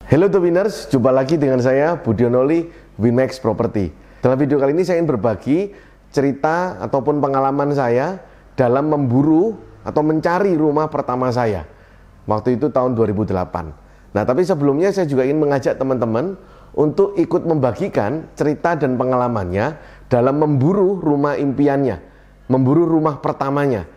Hello The Winners, jumpa lagi dengan saya Budionoli, Winmax Property. Dalam video kali ini saya ingin berbagi cerita ataupun pengalaman saya dalam memburu atau mencari rumah pertama saya. Waktu itu tahun 2008. Nah, tapi sebelumnya saya juga ingin mengajak teman-teman untuk ikut membagikan cerita dan pengalamannya dalam memburu rumah impiannya, memburu rumah pertamanya.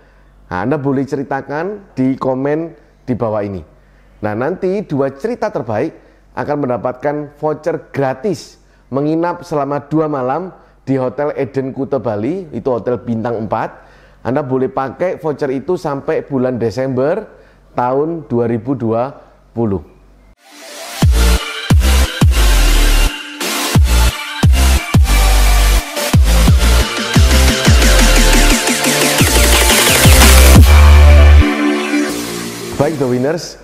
Nah, Anda boleh ceritakan di komen di bawah ini. Nah, nanti 2 cerita terbaik akan mendapatkan voucher gratis menginap selama 2 malam di Hotel Eden Kuta Bali, itu hotel bintang 4. Anda boleh pakai voucher itu sampai bulan Desember tahun 2020. Baik The Winners,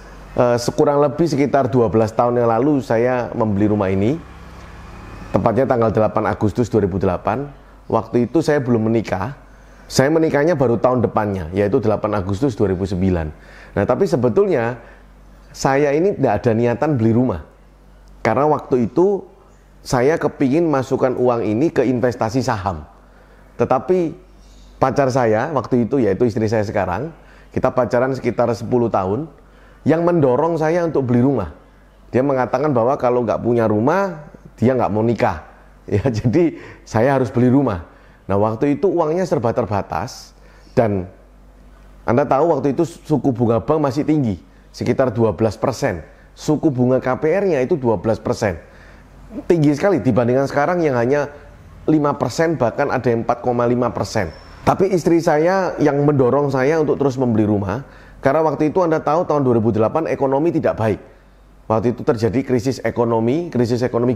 sekurang lebih sekitar 12 tahun yang lalu saya membeli rumah ini. Tepatnya tanggal 8 Agustus 2008. Waktu itu saya belum menikah. Saya menikahnya baru tahun depannya, yaitu 8 Agustus 2009. Nah, tapi sebetulnya saya ini tidak ada niatan beli rumah. Karena waktu itu saya kepingin masukkan uang ini ke investasi saham. Tetapi pacar saya waktu itu, yaitu istri saya sekarang, kita pacaran sekitar 10 tahun, yang mendorong saya untuk beli rumah. Dia mengatakan bahwa kalau nggak punya rumah, dia nggak mau nikah. Ya, jadi saya harus beli rumah. Nah, waktu itu uangnya serba terbatas, dan Anda tahu waktu itu suku bunga bank masih tinggi, sekitar 12%. Suku bunga KPR-nya itu 12%. Tinggi sekali dibandingkan sekarang yang hanya 5%, bahkan ada yang 4,5%. Tapi istri saya yang mendorong saya untuk terus membeli rumah, karena waktu itu Anda tahu tahun 2008 ekonomi tidak baik. Waktu itu terjadi krisis ekonomi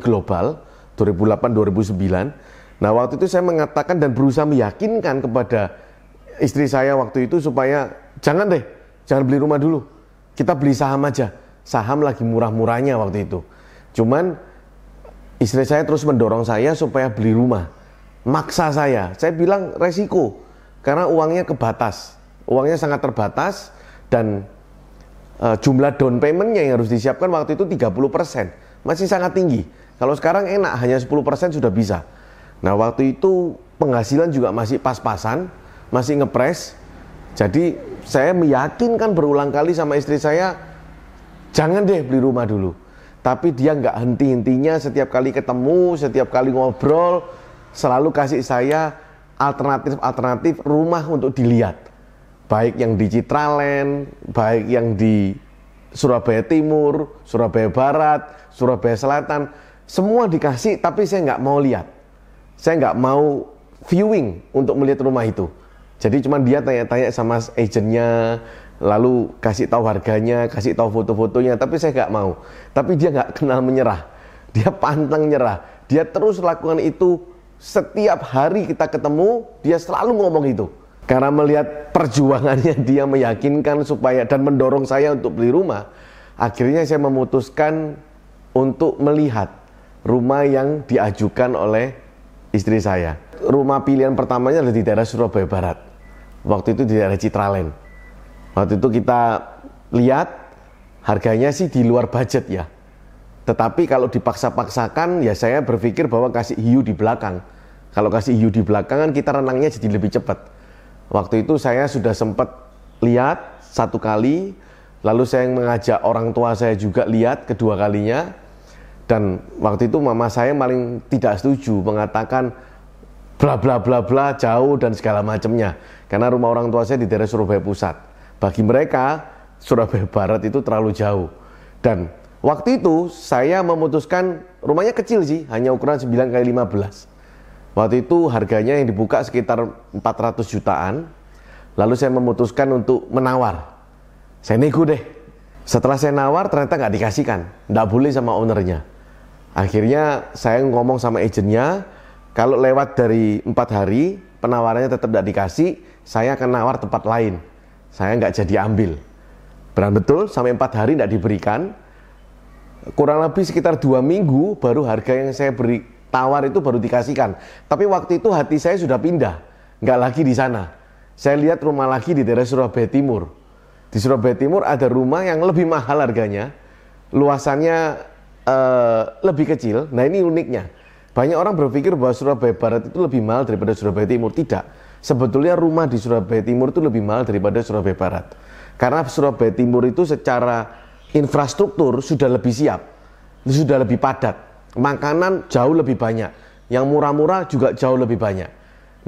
global 2008-2009. Nah, waktu itu saya mengatakan dan berusaha meyakinkan kepada istri saya waktu itu supaya jangan beli rumah dulu. Kita beli saham aja. Saham lagi murah-murahnya waktu itu. Cuman istri saya terus mendorong saya supaya beli rumah. Maksa saya bilang resiko karena uangnya kebatas, uangnya sangat terbatas, dan jumlah down payment-nya yang harus disiapkan waktu itu 30%, masih sangat tinggi. Kalau sekarang enak, hanya 10% sudah bisa. Nah, waktu itu penghasilan juga masih pas-pasan, masih ngepres. Jadi saya meyakinkan berulang kali sama istri saya, jangan deh beli rumah dulu. Tapi dia nggak henti-hentinya, setiap kali ketemu, setiap kali ngobrol, selalu kasih saya alternatif rumah untuk dilihat. Baik yang di Citraland, baik yang di Surabaya Timur, Surabaya Barat, Surabaya Selatan. Semua dikasih, tapi saya nggak mau lihat. Saya nggak mau viewing untuk melihat rumah itu. Jadi cuma dia tanya-tanya sama agennya, lalu kasih tahu harganya, kasih tahu foto-fotonya, tapi saya nggak mau. Tapi dia nggak kenal menyerah. Dia pantang nyerah. Dia terus lakukan itu. Setiap hari kita ketemu, dia selalu ngomong itu. Karena melihat perjuangannya dia meyakinkan supaya dan mendorong saya untuk beli rumah, akhirnya saya memutuskan untuk melihat rumah yang diajukan oleh istri saya. Rumah pilihan pertamanya adalah di daerah Surabaya Barat. Waktu itu di daerah Citraland. Waktu itu kita lihat harganya sih di luar budget ya. Tetapi kalau dipaksa-paksakan, ya saya berpikir bahwa kasih hiu di belakang. Kalau kasih hiu di belakang kan kita renangnya jadi lebih cepat. Waktu itu saya sudah sempat lihat 1 kali, lalu saya mengajak orang tua saya juga lihat kedua kalinya. Dan waktu itu mama saya paling tidak setuju, mengatakan bla bla bla bla, jauh dan segala macamnya. Karena rumah orang tua saya di daerah Surabaya Pusat. Bagi mereka, Surabaya Barat itu terlalu jauh. Dan waktu itu saya memutuskan, rumahnya kecil sih, hanya ukuran 9x15. Waktu itu harganya yang dibuka sekitar 400 jutaan. Lalu saya memutuskan untuk menawar. Saya nego deh. Setelah saya nawar ternyata nggak dikasihkan, nggak boleh sama ownernya. Akhirnya saya ngomong sama agennya, kalau lewat dari 4 hari penawarannya tetap nggak dikasih, saya akan nawar tempat lain. Saya nggak jadi ambil. Benar betul sampai 4 hari nggak diberikan. Kurang lebih sekitar 2 minggu baru harga yang saya beri tawar itu baru dikasihkan. Tapi waktu itu hati saya sudah pindah, nggak lagi di sana. Saya lihat rumah lagi di daerah Surabaya Timur. Di Surabaya Timur ada rumah yang lebih mahal harganya, luasannya lebih kecil. Nah ini uniknya. Banyak orang berpikir bahwa Surabaya Barat itu lebih mahal daripada Surabaya Timur. Tidak. Sebetulnya rumah di Surabaya Timur itu lebih mahal daripada Surabaya Barat. Karena Surabaya Timur itu secara infrastruktur sudah lebih siap, sudah lebih padat. Makanan jauh lebih banyak. Yang murah-murah juga jauh lebih banyak.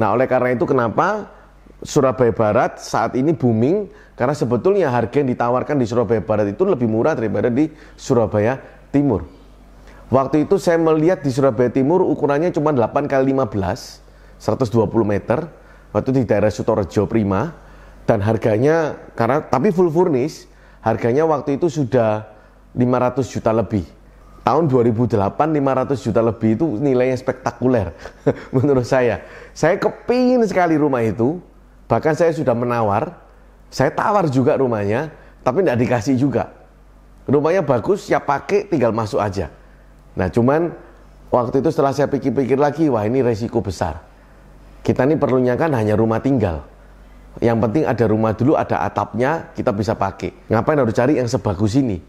Nah oleh karena itu kenapa Surabaya Barat saat ini booming, karena sebetulnya harga yang ditawarkan di Surabaya Barat itu lebih murah daripada di Surabaya Timur. Waktu itu saya melihat di Surabaya Timur ukurannya cuma 8x15, 120 meter, waktu di daerah Sutorejo Prima, dan harganya, tapi full furnish, harganya waktu itu sudah 500 juta lebih. Tahun 2008 500 juta lebih itu nilainya spektakuler menurut saya. Saya kepingin sekali rumah itu, bahkan saya sudah menawar, saya tawar juga rumahnya, tapi tidak dikasih juga. Rumahnya bagus, siap pakai, tinggal masuk aja. Nah cuman waktu itu setelah saya pikir-pikir lagi, wah ini resiko besar. Kita ini perlunya kan hanya rumah tinggal. Yang penting ada rumah dulu, ada atapnya, kita bisa pakai. Ngapain harus cari yang sebagus ini?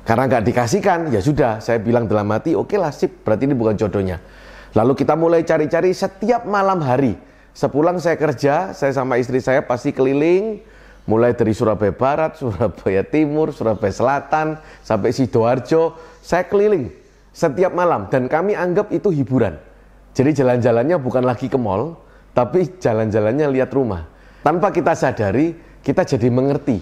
Karena nggak dikasihkan, ya sudah, saya bilang dalam hati, oke lah sip, berarti ini bukan jodohnya. Lalu kita mulai cari-cari setiap malam hari. Sepulang saya kerja, saya sama istri saya pasti keliling, mulai dari Surabaya Barat, Surabaya Timur, Surabaya Selatan, sampai Sidoarjo, saya keliling setiap malam, dan kami anggap itu hiburan. Jadi jalan-jalannya bukan lagi ke mall, tapi jalan-jalannya lihat rumah. Tanpa kita sadari, kita jadi mengerti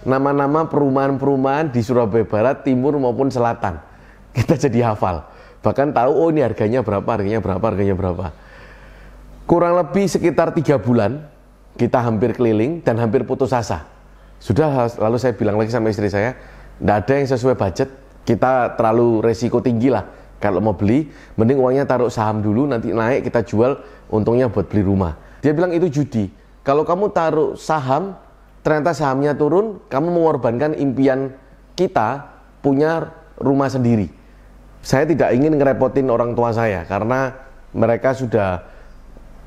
nama-nama perumahan-perumahan di Surabaya Barat, Timur maupun Selatan. Kita jadi hafal. Bahkan tahu, oh ini harganya berapa, harganya berapa, harganya berapa. Kurang lebih sekitar 3 bulan, kita hampir keliling dan hampir putus asa. Sudah, lalu saya bilang lagi sama istri saya, tidak ada yang sesuai budget, kita terlalu resiko tinggi lah. Kalau mau beli, mending uangnya taruh saham dulu, nanti naik kita jual, untungnya buat beli rumah. Dia bilang itu judi. Kalau kamu taruh saham, ternyata sahamnya turun, kamu mengorbankan impian kita punya rumah sendiri. Saya tidak ingin ngerepotin orang tua saya, karena mereka sudah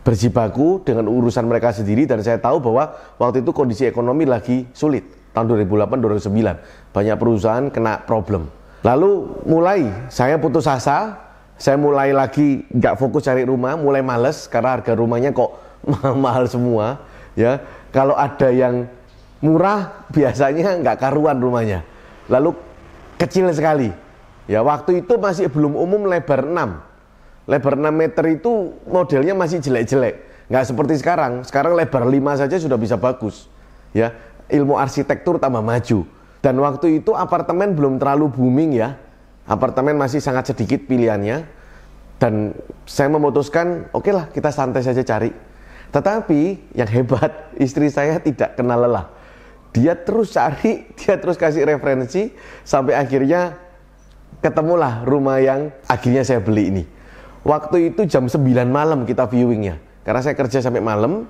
berjibaku dengan urusan mereka sendiri, dan saya tahu bahwa waktu itu kondisi ekonomi lagi sulit. Tahun 2008-2009, banyak perusahaan kena problem. Lalu mulai saya putus asa, saya mulai lagi nggak fokus cari rumah, mulai males karena harga rumahnya kok mahal semua. Ya, kalau ada yang murah biasanya nggak karuan rumahnya. Lalu kecil sekali. Ya, waktu itu masih belum umum lebar 6. Lebar 6 meter itu modelnya masih jelek-jelek. Nggak seperti sekarang. Sekarang lebar 5 saja sudah bisa bagus. Ya, ilmu arsitektur tambah maju. Dan waktu itu apartemen belum terlalu booming ya. Apartemen masih sangat sedikit pilihannya. Dan saya memutuskan, oke lah kita santai saja cari. Tetapi yang hebat, istri saya tidak kenal lelah. Dia terus cari, dia terus kasih referensi, sampai akhirnya ketemulah rumah yang akhirnya saya beli ini. Waktu itu jam 9 malam kita viewingnya. Karena saya kerja sampai malam.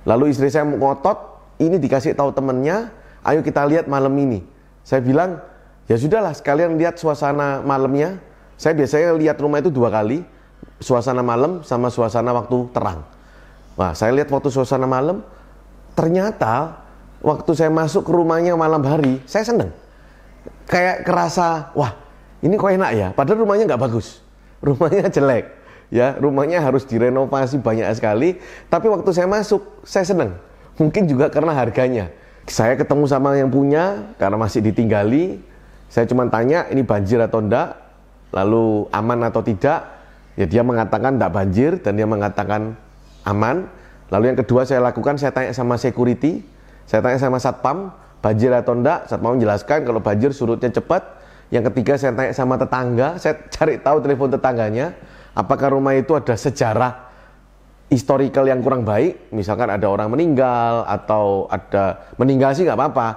Lalu istri saya ngotot, ini dikasih tahu temennya, ayo kita lihat malam ini. Saya bilang, ya sudahlah sekalian lihat suasana malamnya. Saya biasanya lihat rumah itu 2 kali, suasana malam sama suasana waktu terang. Wah, saya lihat waktu suasana malam, ternyata waktu saya masuk ke rumahnya malam hari, saya seneng. Kayak kerasa, wah ini kok enak ya, padahal rumahnya nggak bagus. Rumahnya jelek, ya rumahnya harus direnovasi banyak sekali. Tapi waktu saya masuk, saya seneng. Mungkin juga karena harganya. Saya ketemu sama yang punya, karena masih ditinggali. Saya cuma tanya, ini banjir atau enggak, lalu aman atau tidak. Ya dia mengatakan enggak banjir, dan dia mengatakan aman. Lalu yang kedua saya lakukan, saya tanya sama security, saya tanya sama satpam, banjir atau enggak. Satpam menjelaskan kalau banjir surutnya cepat. Yang ketiga saya tanya sama tetangga, saya cari tahu telepon tetangganya, apakah rumah itu ada sejarah historical yang kurang baik, misalkan ada orang meninggal, atau ada meninggal sih nggak apa-apa,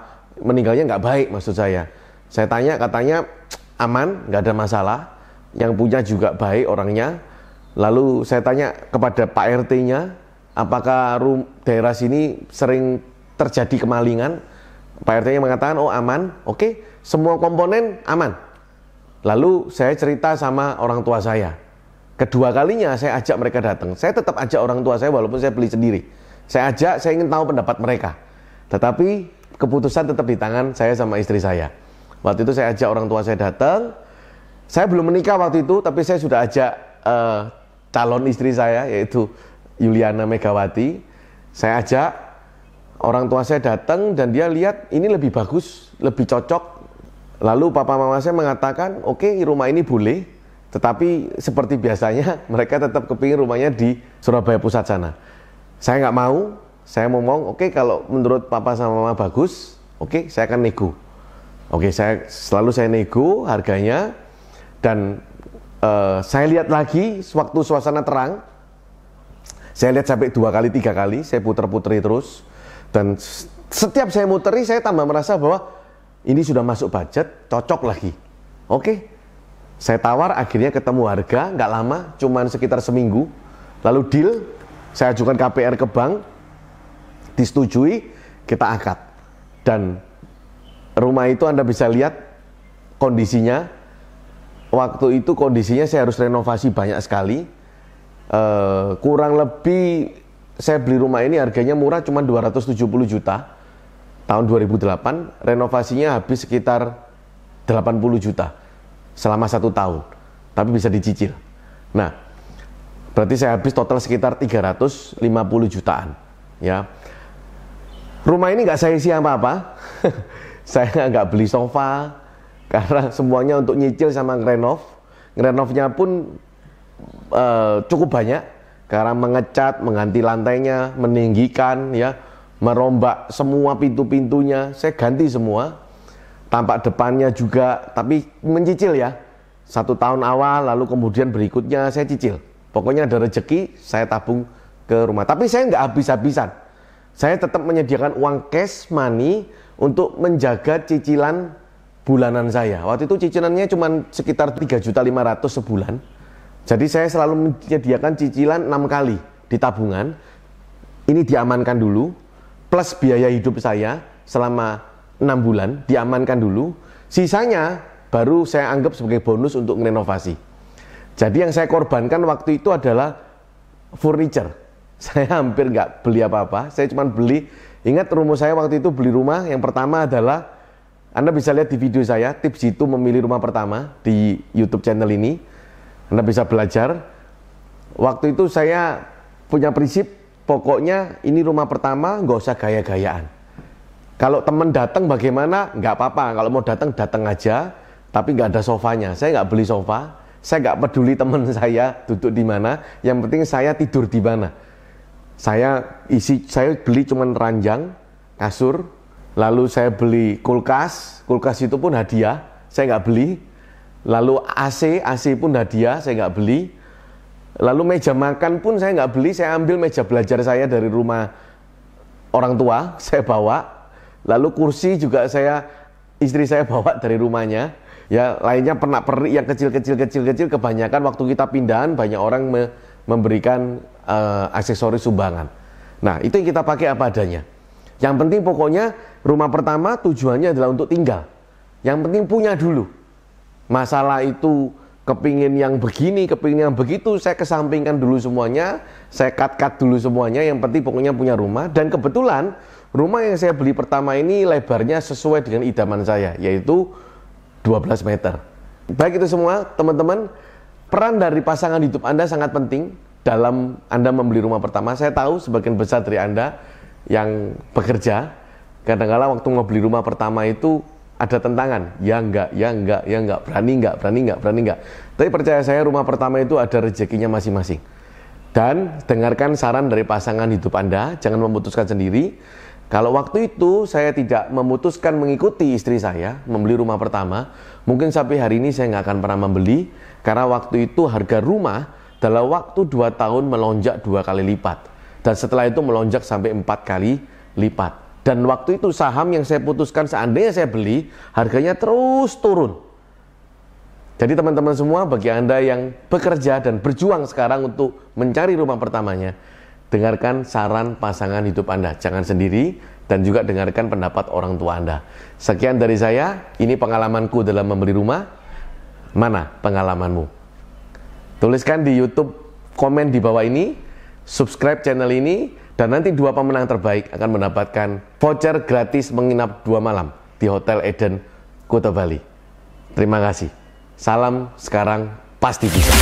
meninggalnya nggak baik maksud saya. Saya tanya, katanya aman, nggak ada masalah, yang punya juga baik orangnya. Lalu saya tanya kepada Pak RT-nya, apakah daerah sini sering terjadi kemalingan? Pak RT-nya mengatakan, oh aman, oke, semua komponen aman. Lalu saya cerita sama orang tua saya. Kedua kalinya saya ajak mereka datang. Saya tetap ajak orang tua saya walaupun saya beli sendiri. Saya ajak, saya ingin tahu pendapat mereka. Tetapi keputusan tetap di tangan saya sama istri saya. Waktu itu saya ajak orang tua saya datang. Saya belum menikah waktu itu, tapi saya sudah ajak calon istri saya, yaitu Yuliana Megawati. Saya ajak, orang tua saya datang dan dia lihat ini lebih bagus, lebih cocok. Lalu papa mama saya mengatakan, oke, rumah ini boleh, tetapi seperti biasanya mereka tetap kepingin rumahnya di Surabaya Pusat sana. Saya nggak mau, saya ngomong, oke, kalau menurut papa sama mama bagus, oke, saya akan nego. Oke, saya nego harganya. Dan saya lihat lagi waktu suasana terang, saya lihat sampai 2 kali 3 kali, saya puter-puteri terus. Dan setiap saya muteri, saya tambah merasa bahwa ini sudah masuk budget, cocok lagi. Oke, saya tawar, akhirnya ketemu harga, nggak lama, cuman sekitar seminggu. Lalu deal, saya ajukan KPR ke bank, disetujui, kita akad. Dan rumah itu Anda bisa lihat kondisinya. Waktu itu kondisinya saya harus renovasi banyak sekali. Kurang lebih saya beli rumah ini harganya murah, cuma 270 juta. Tahun 2008, renovasinya habis sekitar 80 juta selama 1 tahun. Tapi bisa dicicil. Nah, berarti saya habis total sekitar 350 jutaan. Ya. Rumah ini nggak saya isi apa-apa. Saya nggak beli sofa, karena semuanya untuk nyicil sama ngerenov. Ngerenovnya pun cukup banyak, karena mengecat, mengganti lantainya, meninggikan, ya, merombak semua pintu-pintunya, saya ganti semua. Tampak depannya juga, tapi mencicil ya. 1 tahun awal, lalu kemudian berikutnya saya cicil. Pokoknya ada rezeki, saya tabung ke rumah. Tapi saya nggak habis-habisan. Saya tetap menyediakan uang cash money untuk menjaga cicilan bulanan saya. Waktu itu cicilannya cuma sekitar 3.500.000 sebulan. Jadi saya selalu menyediakan cicilan 6 kali di tabungan. Ini diamankan dulu, plus biaya hidup saya selama 6 bulan, diamankan dulu. Sisanya baru saya anggap sebagai bonus untuk renovasi. Jadi yang saya korbankan waktu itu adalah furniture. Saya hampir nggak beli apa-apa, saya cuma beli, ingat rumus saya waktu itu beli rumah, yang pertama adalah, Anda bisa lihat di video saya, tips jitu memilih rumah pertama di YouTube channel ini. Anda bisa belajar. Waktu itu saya punya prinsip, pokoknya ini rumah pertama, nggak usah gaya-gayaan. Kalau teman datang bagaimana, nggak apa-apa. Kalau mau datang, datang aja, tapi nggak ada sofanya. Saya nggak beli sofa, saya nggak peduli teman saya duduk di mana. Yang penting saya tidur di mana. Saya beli cuman ranjang, kasur. Lalu saya beli kulkas itu pun hadiah, saya nggak beli. Lalu AC pun hadiah, saya nggak beli. Lalu meja makan pun saya nggak beli, saya ambil meja belajar saya dari rumah orang tua, saya bawa. Lalu kursi juga istri saya bawa dari rumahnya. Ya, lainnya pernak-pernik yang kecil-kecil, kebanyakan waktu kita pindahan, banyak orang memberikan aksesoris sumbangan. Nah, itu yang kita pakai apa adanya. Yang penting pokoknya rumah pertama tujuannya adalah untuk tinggal. Yang penting punya dulu. Masalah itu kepingin yang begini, kepingin yang begitu, saya kesampingkan dulu semuanya. Saya cut dulu semuanya. Yang penting pokoknya punya rumah. Dan kebetulan rumah yang saya beli pertama ini lebarnya sesuai dengan idaman saya, yaitu 12 meter. Baik itu semua teman-teman, peran dari pasangan hidup Anda sangat penting dalam Anda membeli rumah pertama. Saya tahu sebagian besar dari Anda yang bekerja, kadang-kadang waktu mau beli rumah pertama itu ada tentangan, ya enggak, berani enggak. Tapi percaya saya, rumah pertama itu ada rezekinya masing-masing. Dan dengarkan saran dari pasangan hidup Anda, jangan memutuskan sendiri. Kalau waktu itu saya tidak memutuskan mengikuti istri saya membeli rumah pertama, mungkin sampai hari ini saya nggak akan pernah membeli, karena waktu itu harga rumah dalam waktu 2 tahun melonjak 2 kali lipat. Dan setelah itu melonjak sampai 4 kali lipat. Dan waktu itu saham yang saya putuskan seandainya saya beli, harganya terus turun. Jadi teman-teman semua, bagi Anda yang bekerja dan berjuang sekarang untuk mencari rumah pertamanya, dengarkan saran pasangan hidup Anda. Jangan sendiri, dan juga dengarkan pendapat orang tua Anda. Sekian dari saya, ini pengalamanku dalam membeli rumah. Mana pengalamanmu? Tuliskan di YouTube, komen di bawah ini, subscribe channel ini, dan nanti 2 pemenang terbaik akan mendapatkan voucher gratis menginap 2 malam di Hotel Eden, Kuta Bali. Terima kasih. Salam sekarang pasti bisa.